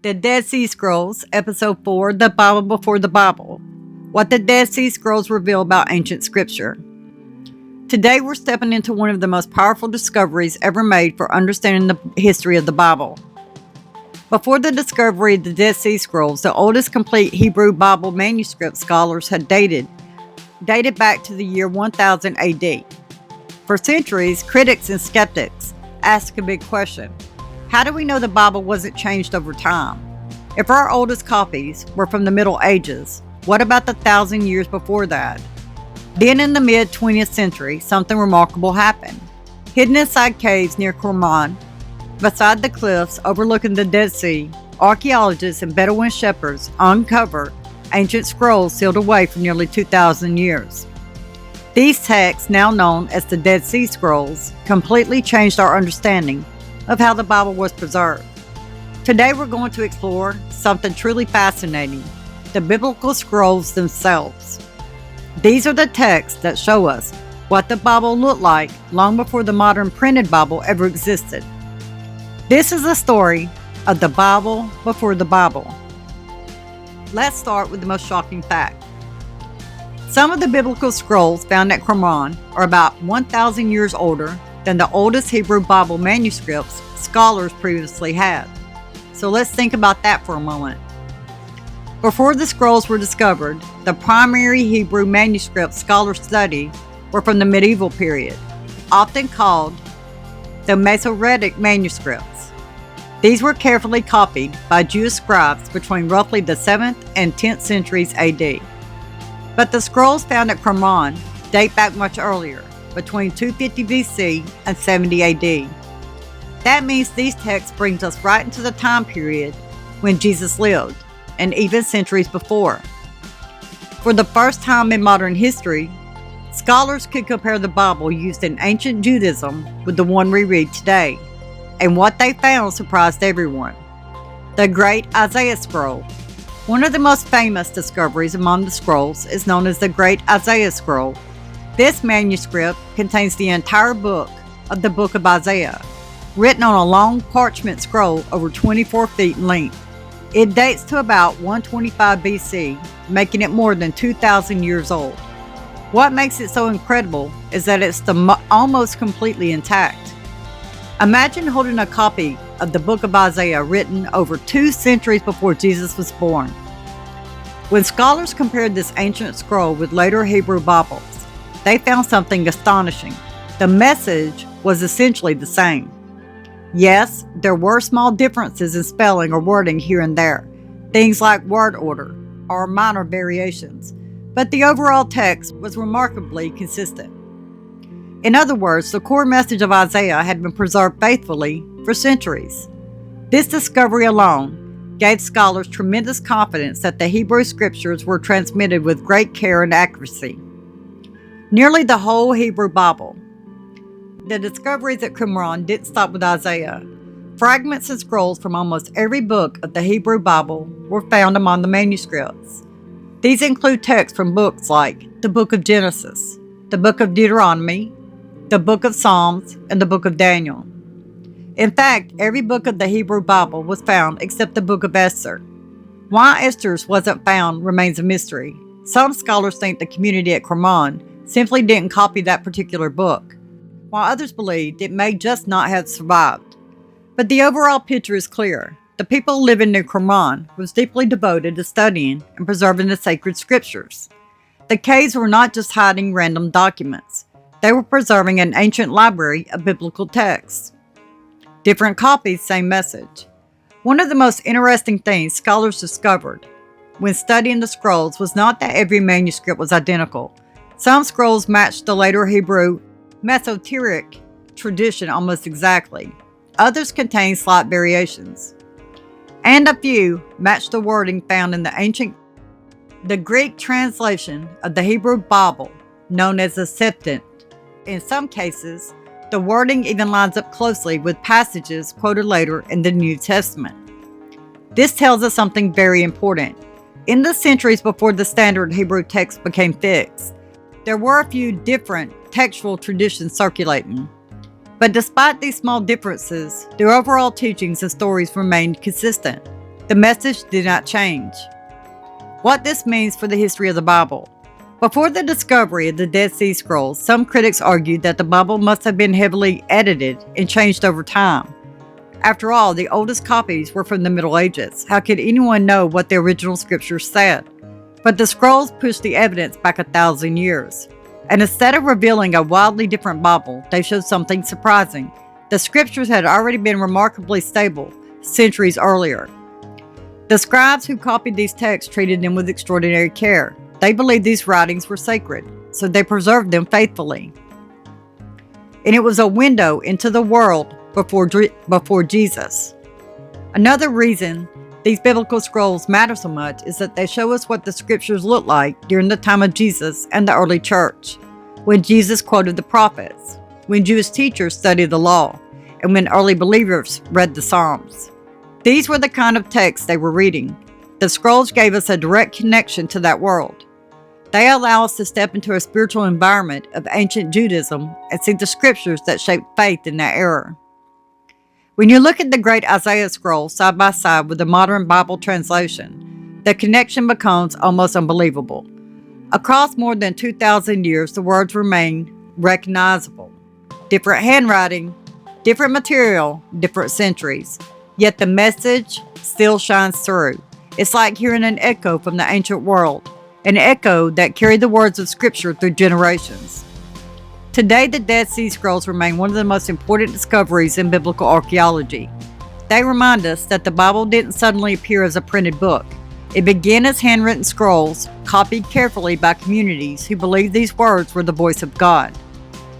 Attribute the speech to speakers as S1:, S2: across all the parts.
S1: The Dead Sea Scrolls, Episode 4, The Bible Before the Bible. What the Dead Sea Scrolls reveal about ancient scripture. Today we're stepping into one of the most powerful discoveries ever made for understanding the history of the Bible. Before the discovery of the Dead Sea Scrolls, the oldest complete Hebrew Bible manuscript scholars had dated back to the year 1000 AD. For centuries, critics and skeptics asked a big question. How do we know the Bible wasn't changed over time? If our oldest copies were from the Middle Ages, what about the 1,000 years before that? Then in the mid-20th century, something remarkable happened. Hidden inside caves near Qumran, beside the cliffs overlooking the Dead Sea, archaeologists and Bedouin shepherds uncovered ancient scrolls sealed away for nearly 2,000 years. These texts, now known as the Dead Sea Scrolls, completely changed our understanding of how the Bible was preserved. Today we're going to explore something truly fascinating, the biblical scrolls themselves. These are the texts that show us what the Bible looked like long before the modern printed Bible ever existed. This is the story of the Bible before the Bible. Let's start with the most shocking fact. Some of the biblical scrolls found at Qumran are about 1,000 years older than the oldest Hebrew Bible manuscripts scholars previously had. So let's think about that for a moment. Before the scrolls were discovered, the primary Hebrew manuscripts scholars studied were from the medieval period, often called the Masoretic manuscripts. These were carefully copied by Jewish scribes between roughly the 7th and 10th centuries AD. But the scrolls found at Qumran date back much earlier, between 250 BC and 70 AD. That means these texts brings us right into the time period when Jesus lived, and even centuries before. For the first time in modern history, scholars could compare the Bible used in ancient Judaism with the one we read today, and what they found surprised everyone. The Great Isaiah Scroll. One of the most famous discoveries among the scrolls is known as the Great Isaiah Scroll. This manuscript contains the entire book of the Book of Isaiah, written on a long parchment scroll over 24 feet in length. It dates to about 125 BC, making it more than 2,000 years old. What makes it so incredible is that it's almost completely intact. Imagine holding a copy of the Book of Isaiah written over 2 centuries before Jesus was born. When scholars compared this ancient scroll with later Hebrew Bibles, they found something astonishing. The message was essentially the same. Yes, there were small differences in spelling or wording here and there, things like word order or minor variations, but the overall text was remarkably consistent. In other words, the core message of Isaiah had been preserved faithfully for centuries. This discovery alone gave scholars tremendous confidence that the Hebrew scriptures were transmitted with great care and accuracy. Nearly the whole Hebrew Bible. The discoveries at Qumran didn't stop with Isaiah. Fragments and scrolls from almost every book of the Hebrew Bible were found among the manuscripts. These include texts from books like the Book of Genesis, the Book of Deuteronomy, the Book of Psalms, and the Book of Daniel. In fact, every book of the Hebrew Bible was found except the Book of Esther. Why Esther's wasn't found remains a mystery. Some scholars think the community at Qumran simply didn't copy that particular book, while others believed it may just not have survived. But the overall picture is clear. The people living near Qumran was deeply devoted to studying and preserving the sacred scriptures. The caves were not just hiding random documents. They were preserving an ancient library of biblical texts. Different copies, same message. One of the most interesting things scholars discovered when studying the scrolls was not that every manuscript was identical. Some scrolls matched the later Hebrew Masoretic tradition almost exactly. Others contained slight variations. And a few matched the wording found in the Greek translation of the Hebrew Bible, known as the Septuagint. In some cases, the wording even lines up closely with passages quoted later in the New Testament. This tells us something very important. In the centuries before the standard Hebrew text became fixed, there were a few different textual traditions circulating. But despite these small differences, their overall teachings and stories remained consistent. The message did not change. What this means for the history of the Bible. Before the discovery of the Dead Sea Scrolls, some critics argued that the Bible must have been heavily edited and changed over time. After all, the oldest copies were from the Middle Ages. How could anyone know what the original scriptures said? But the scrolls pushed the evidence back 1,000 years. And instead of revealing a wildly different Bible, they showed something surprising. The scriptures had already been remarkably stable centuries earlier. The scribes who copied these texts treated them with extraordinary care. They believed these writings were sacred, so they preserved them faithfully. And it was a window into the world before Jesus. Another reason these biblical scrolls matter so much is that they show us what the scriptures looked like during the time of Jesus and the early church, when Jesus quoted the prophets, when Jewish teachers studied the law, and when early believers read the Psalms. These were the kind of texts they were reading. The scrolls gave us a direct connection to that world. They allow us to step into a spiritual environment of ancient Judaism and see the scriptures that shaped faith in that era. When you look at the great Isaiah scroll side by side with the modern Bible translation, the connection becomes almost unbelievable. Across more than 2,000 years, the words remain recognizable. Different handwriting, different material, different centuries. Yet the message still shines through. It's like hearing an echo from the ancient world, an echo that carried the words of Scripture through generations. Today, the Dead Sea Scrolls remain one of the most important discoveries in biblical archaeology. They remind us that the Bible didn't suddenly appear as a printed book. It began as handwritten scrolls, copied carefully by communities who believed these words were the voice of God.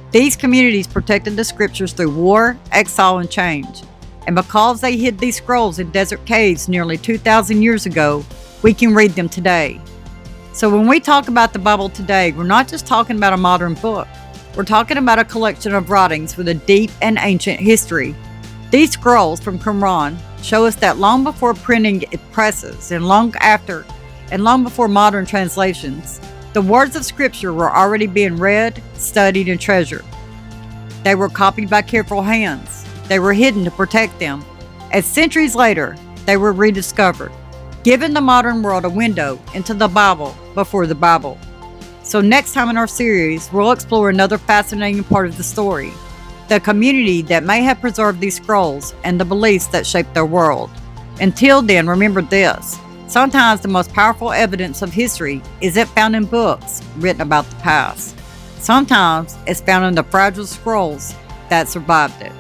S1: These communities protected the Scriptures through war, exile, and change. And because they hid these scrolls in desert caves nearly 2,000 years ago, we can read them today. So when we talk about the Bible today, we're not just talking about a modern book. We're talking about a collection of writings with a deep and ancient history. These scrolls from Qumran show us that long before printing presses and long before modern translations, the words of Scripture were already being read, studied, and treasured. They were copied by careful hands. They were hidden to protect them. And centuries later, they were rediscovered, giving the modern world a window into the Bible before the Bible. So next time in our series, we'll explore another fascinating part of the story, the community that may have preserved these scrolls and the beliefs that shaped their world. Until then, remember this: sometimes the most powerful evidence of history isn't found in books written about the past. Sometimes it's found in the fragile scrolls that survived it.